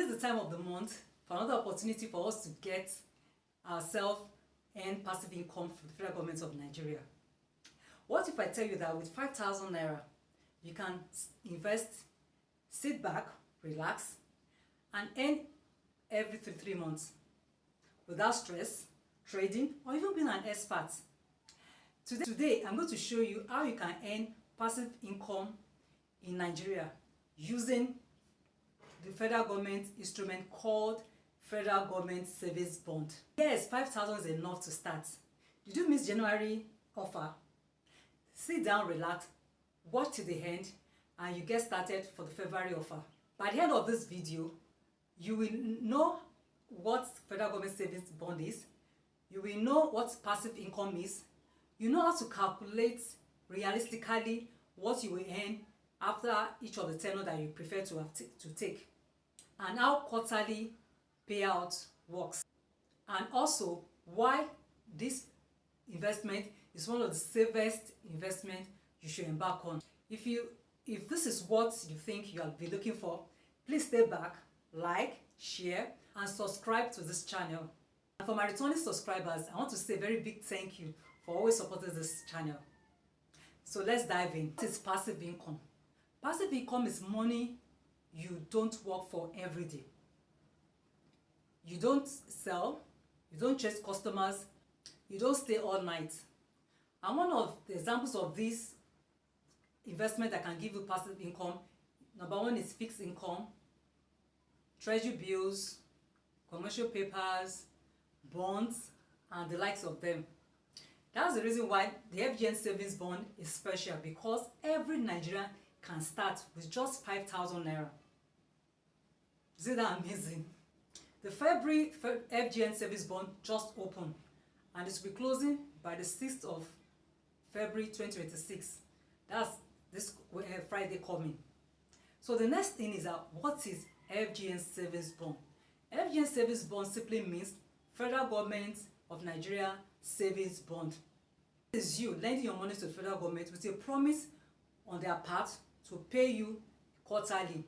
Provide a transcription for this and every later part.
This is the time of the month for another opportunity for us to get ourselves and passive income from the federal government of Nigeria. What if I tell you that with 5,000 naira, you can invest, sit back, relax, and earn every 3 months without stress, trading, or even being an expert? Today, I'm going to show you how you can earn passive income in Nigeria using the federal government instrument called Federal Government Savings Bond. Yes, 5,000 is enough to start. Did you miss January offer? Sit down, relax, watch till the end, and you get started for the February offer. By the end of this video, you will know what Federal Government Savings Bond is. You will know what passive income is. You know how to calculate realistically what you will earn after each of the tenure that you prefer to take, and how quarterly payout works, and also why this investment is one of the safest investments you should embark on. If this is what you think you'll be looking for, please stay back, like, share, and subscribe to this channel. And for my returning subscribers, I want to say a very big thank you for always supporting this channel. So let's dive in. What is passive income? Passive income is money you don't work for every day. You don't sell, you don't chase customers, you don't stay all night. And one of the examples of this investment that can give you passive income, number one is fixed income, treasury bills, commercial papers, bonds, and the likes of them. That's the reason why the FGN Savings Bond is special, because every Nigerian can start with just 5,000 naira. Isn't that amazing? The February FGN Savings Bond just opened, and it will be closing by the 6th of February 2026. That's this Friday coming. So the next thing is that what is FGN Savings Bond? FGN Savings Bond simply means Federal Government of Nigeria Savings Bond. It is you lending your money to the federal government with a promise on their part to pay you quarterly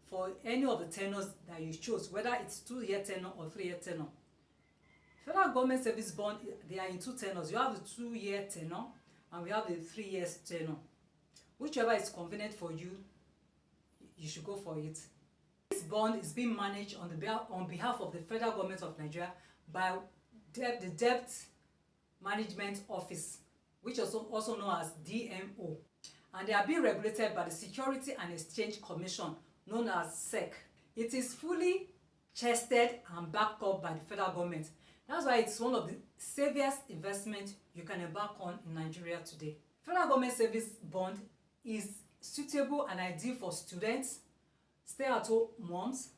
for any of the tenures that you chose, whether it's 2-year tenure or 3-year tenure. Federal Government Savings Bond, they are in 2 tenures. You have the 2-year tenure and we have the 3-year tenure. Whichever is convenient for you, you should go for it. This bond is being managed on behalf of the Federal Government of Nigeria by the Debt Management Office, which is also known as DMO. And they are being regulated by the Security and Exchange Commission, known as SEC. It is fully chested and backed up by the federal government. That's why it's one of the safest investments you can embark on in Nigeria today. Federal Government Savings Bond is suitable and ideal for students, stay-at-home moms,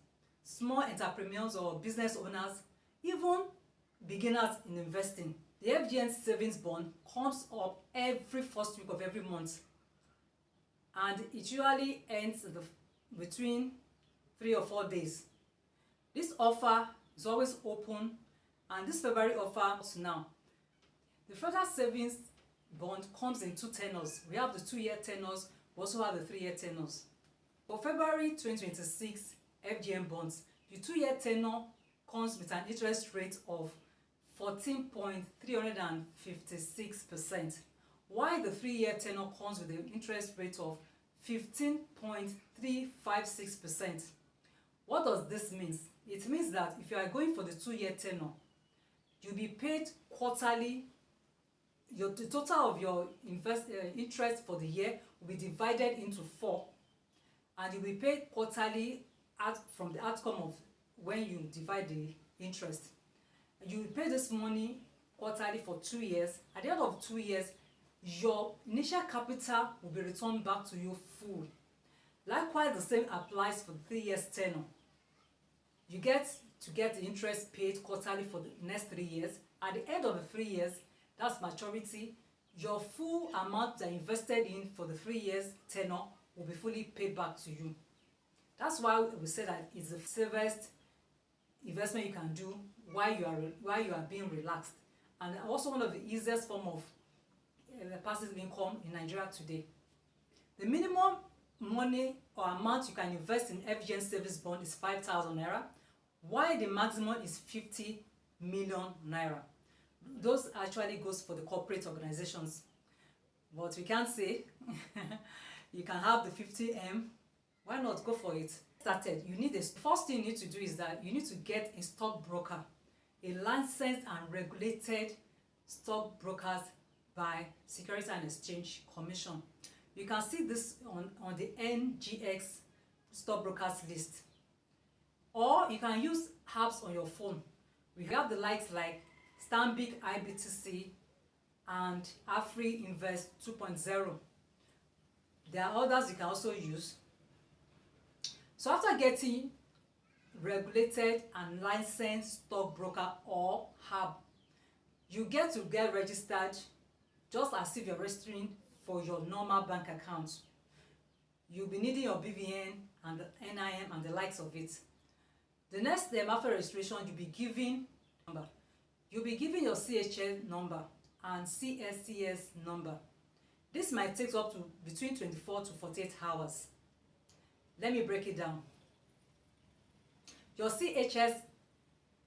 small entrepreneurs or business owners, even beginners in investing. The FGN Savings Bond comes up every first week of every month, and it usually ends between 3 or 4 days. This offer is always open, and this February offer now. The Federal Savings Bond comes in 2 tenures. We have the 2-year tenures, we also have the 3-year tenures. For February 2026 FGN bonds, the 2-year tenure comes with an interest rate of 14.356%, while the 3-year tenure comes with an interest rate of 15.356%. What does this mean? It means that if you are going for the 2-year tenure, you'll be paid quarterly. The total of your interest for the year will be divided into 4, and you'll be paid quarterly from the outcome of when you divide the interest. You will pay this money quarterly for 2 years. At the end of 2 years, your initial capital will be returned back to you full. Likewise, the same applies for the 3 years tenure. You get the interest paid quarterly for the next 3 years. At the end of the 3 years, that's maturity, your full amount that you invested in for the 3 years tenure will be fully paid back to you. That's why we say that it's the safest investment you can do while you are being relaxed, and also one of the easiest form of passive income in Nigeria today. The minimum money or amount you can invest in FGN Savings Bond is 5,000 naira, while the maximum is 50 million naira. Those actually goes for the corporate organizations, but we can't say you can have the 50M. Why not go for it? Started, you need first thing you need to do is that you need to get a stockbroker, a licensed and regulated stockbrokers by Securities and Exchange Commission. You can see this on the NGX stockbrokers list, or you can use apps on your phone. We have the likes like Stanbic IBTC and Afri Invest 2.0. There are others you can also use. So after getting regulated and licensed stockbroker or hub, you get registered just as if you're registering for your normal bank account. You'll be needing your BVN and the NIM and the likes of it. The next step after registration, you'll be giving your CHS number and CSCS number. This might take up to between 24 to 48 hours. Let me break it down. Your CHS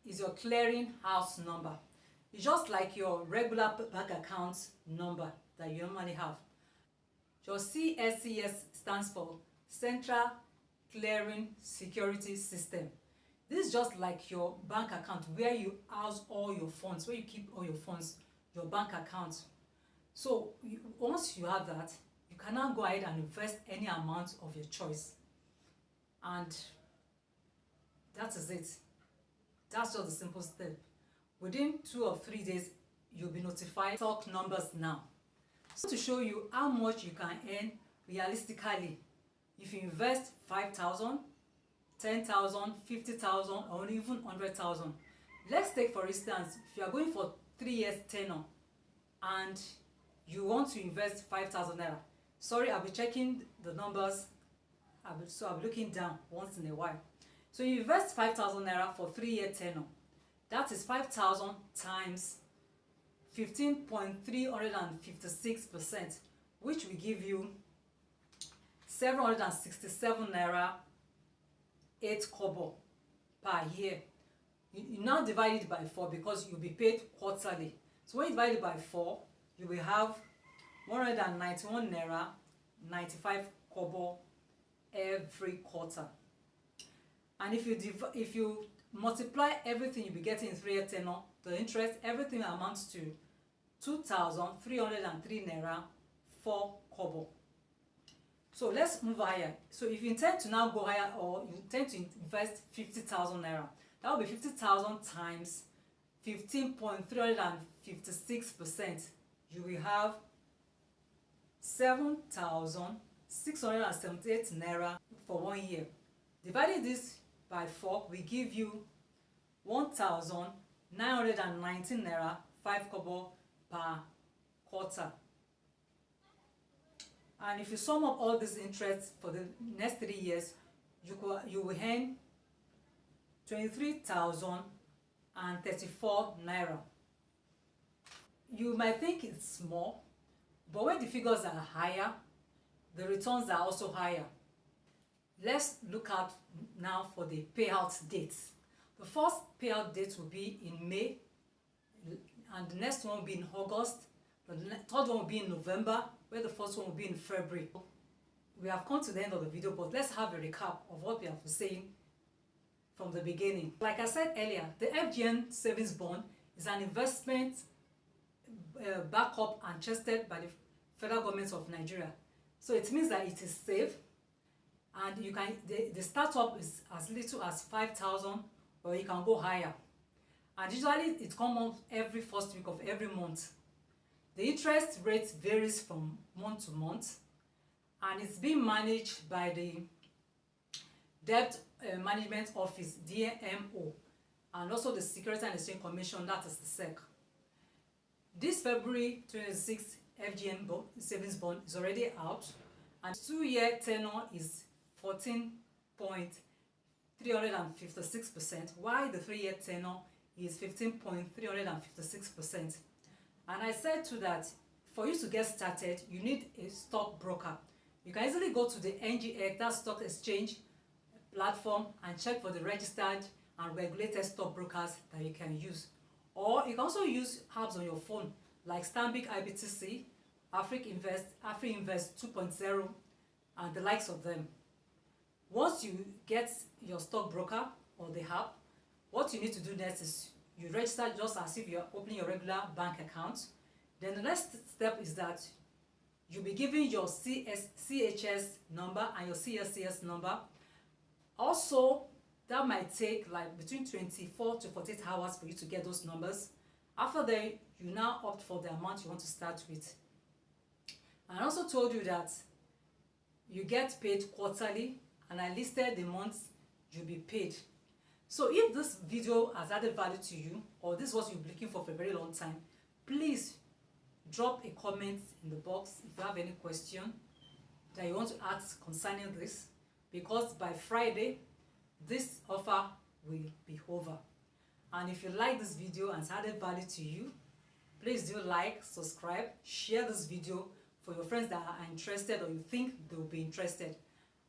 is your clearing house number. It's just like your regular bank account number that you normally have. Your CSCS stands for Central Clearing Security System. This is just like your bank account where you house all your funds, where you keep all your funds, your bank account. So once you have that, you can now go ahead and invest any amount of your choice. And that is it. That's just a simple step. Within 2 or 3 days, you'll be notified. Stock numbers now. So to show you how much you can earn realistically, if you invest 5,000, 10,000, 50,000, or even 100,000. Let's take for instance, if you are going for 3 years tenure and you want to invest 5,000 naira. Sorry, I'll be checking the numbers. I'll be looking down once in a while. So you invest 5,000 naira for 3-year tenure. That is 5,000 times 15.356%, which will give you 767 naira 8 kobo per year. You now divide it by 4 because you'll be paid quarterly. So when you divide it by 4, you will have 191 naira 95 kobo every quarter. And if you multiply everything you'll be getting in 3-year tenure, the interest, everything amounts to 2,303 naira 4 kobo. So let's move higher. So if you intend to now go higher, or you intend to invest 50,000 naira, that will be 50,000 times 15.356%. You will have 7,678 naira for 1 year. Dividing this by 4 will give you 1,919 naira 5 kobo per quarter. And if you sum up all these interests for the next 3 years, you will earn 23,034 naira. You might think it's small, but when the figures are higher, the returns are also higher. Let's look at now for the payout dates. The first payout date will be in May, and the next one will be in August. The third one will be in November, where the first one will be in February. We have come to the end of the video, but let's have a recap of what we have been saying from the beginning. Like I said earlier, the FGN Savings Bond is an investment backed up and trusted by the federal government of Nigeria. So it means that it is safe, and you can the startup is as little as 5,000, or you can go higher. And usually it comes out every first week of every month. The interest rate varies from month to month, and it's being managed by the Debt Management Office, DMO, and also the Securities and Exchange Commission, that is the SEC. This February 26th FGN Savings Bond is already out, and 2-year tenure is 14.356%, while the 3-year tenure is 15.356%. And I said too that for you to get started, you need a stockbroker. You can easily go to the NGX, that stock exchange platform, and check for the registered and regulated stockbrokers that you can use. Or you can also use apps on your phone like Stanbic IBTC, AfriInvest 2.0, and the likes of them. Once you get your stockbroker or the app, what you need to do next is you register just as if you're opening your regular bank account. Then the next step is that you'll be given your CHS number and your CSCS number. Also, that might take like between 24 to 48 hours for you to get those numbers. After that, you now opt for the amount you want to start with. I also told you that you get paid quarterly, and I listed the months you'll be paid. So if this video has added value to you, or this is what you've been looking for a very long time, please drop a comment in the box if you have any question that you want to ask concerning this, because by Friday this offer will be over. And if you like this video and it's added value to you, please do like, subscribe, share this video for your friends that are interested or you think they will be interested,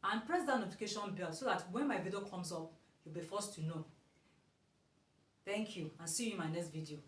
and press that notification bell so that when my video comes up, you'll be first to know. Thank you, and see you in my next video.